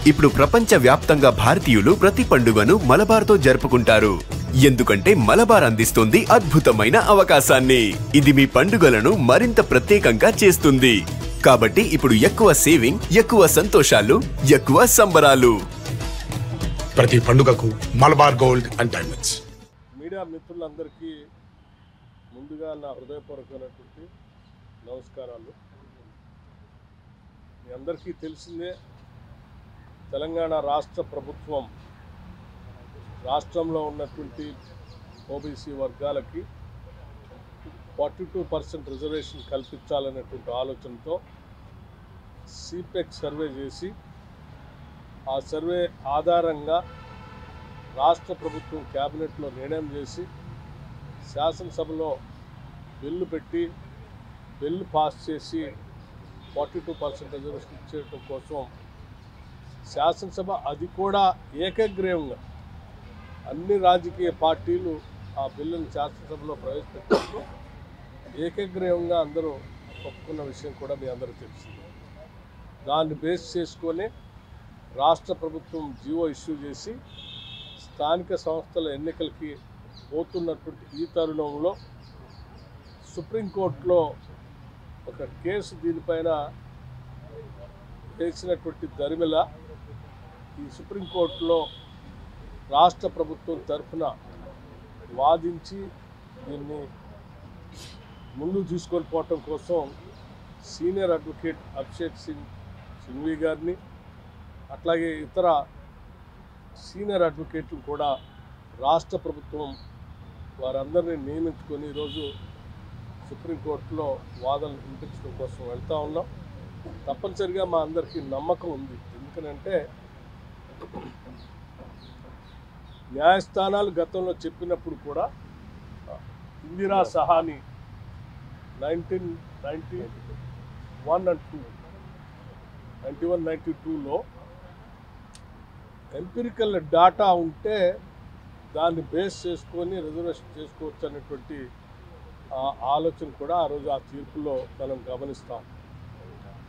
ఇప్పుడు ప్రపంచ వ్యాప్తంగా భారతీయులు ప్రతి పండుగను మలబార్తో జరుపుకుంటారు. ఎందుకంటే మలబార్ అందిస్తుంది అద్భుతమైన అవకాశాన్ని. ఇది మీ పండుగలను మరింత ప్రత్యేకంగా చేస్తుంది. కాబట్టి ఇప్పుడు ఎక్కువ సేవింగ్, ఎక్కువ సంతోషాలు, ఎక్కువ సంబరాలు. ప్రతి పండుగకు Malabar gold and diamonds. Media మిత్రులందరికీ ముందుగా నా హృదయపూర్వకమైనటువంటి నమస్కారాలు. మీ అందరికీ తెలిసిందే, తెలంగాణ రాష్ట్ర ప్రభుత్వం రాష్ట్రంలో ఉన్నటువంటి ఓబీసీ వర్గాలకి 42% రిజర్వేషన్ కల్పించాలనేటువంటి ఆలోచనతో సిపెక్ సర్వే చేసి, ఆ సర్వే ఆధారంగా రాష్ట్ర ప్రభుత్వం క్యాబినెట్లో నిర్ణయం చేసి శాసనసభలో బిల్లు పెట్టి బిల్లు పాస్ చేసి 42% రిజర్వేషన్ ఇచ్చేయడం కోసం శాసనసభ అది కూడా ఏకగ్రీవంగా అన్ని రాజకీయ పార్టీలు ఆ బిల్లును శాసనసభలో ప్రవేశపెట్టినప్పుడు ఏకగ్రీవంగా అందరూ ఒప్పుకున్న విషయం కూడా మీ అందరికీ తెలిసింది. దాన్ని బేస్ చేసుకొని రాష్ట్ర ప్రభుత్వం జీవో ఇష్యూ చేసి స్థానిక సంస్థల ఎన్నికలకి పోతున్నటువంటి ఈ తరుణంలో సుప్రీంకోర్టులో ఒక కేసు దీనిపైన వేసినటువంటి దరిమిల ఈ సుప్రీంకోర్టులో రాష్ట్ర ప్రభుత్వం తరఫున వాదించి దీన్ని ముందుకు తీసుకొని పోవటం కోసం సీనియర్ అడ్వకేట్ అభిషేక్ సింఘ్వి గారిని, అట్లాగే ఇతర సీనియర్ అడ్వకేట్లు కూడా రాష్ట్ర ప్రభుత్వం వారందరినీ నియమించుకొని ఈరోజు సుప్రీంకోర్టులో వాదనలు వినిపించడం కోసం వెళ్తూ ఉన్నాం. తప్పనిసరిగా మా అందరికీ నమ్మకం ఉంది. ఎందుకనంటే న్యాయస్థానాలు గతంలో చెప్పినప్పుడు కూడా ఇందిరా సహాని 1991 and 92లో ఎంపిరికల్ డాటా ఉంటే దాన్ని బేస్ చేసుకొని రిజర్వేషన్ చేసుకోవచ్చు అనేటువంటి ఆలోచన కూడా ఆ రోజు ఆ తీర్పులో మనం గమనిస్తాం.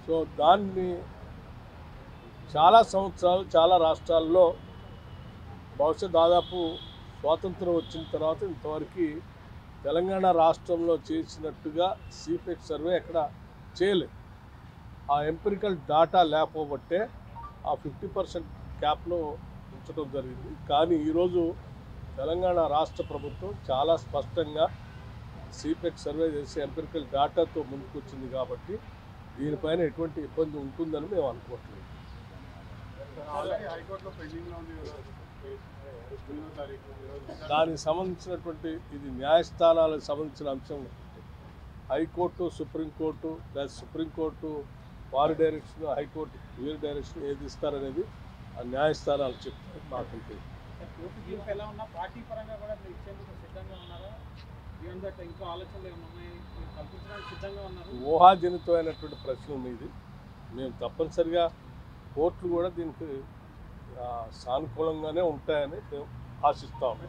సో దాన్ని చాలా సంవత్సరాలు చాలా రాష్ట్రాల్లో బహుశా దాదాపు స్వాతంత్రం వచ్చిన తర్వాత ఇంతవరకు తెలంగాణ రాష్ట్రంలో చేసినట్టుగా సిపెక్ సర్వే ఎక్కడ చేయలేదు. ఆ ఎంపిరికల్ డాటా లేకపోబట్టే ఆ 50% క్యాప్లో ఉంచడం జరిగింది. కానీ ఈరోజు తెలంగాణ రాష్ట్ర ప్రభుత్వం చాలా స్పష్టంగా సిపెక్ సర్వే చేసి ఎంపిరికల్ డాటాతో ముందుకు వచ్చింది. కాబట్టి దీనిపైన ఎటువంటి ఇబ్బంది ఉంటుందని మేము అనుకోవట్లేదు. దానికి సంబంధించినటువంటి ఇది న్యాయస్థానాలకు సంబంధించిన అంశం. హైకోర్టు, సుప్రీంకోర్టు లేదా సుప్రీంకోర్టు వారి డైరెక్షన్, హైకోర్టు వీరి డైరెక్షన్ ఏది ఇస్తారనేది ఆ న్యాయస్థానాలు చెప్తారు. మాకంటే ఊహాజనితమైనటువంటి ప్రశ్న మీది. మేము తప్పనిసరిగా కోర్టులు కూడా దీనికి సానుకూలంగానే ఉంటాయని మేము ఆశిస్తాము.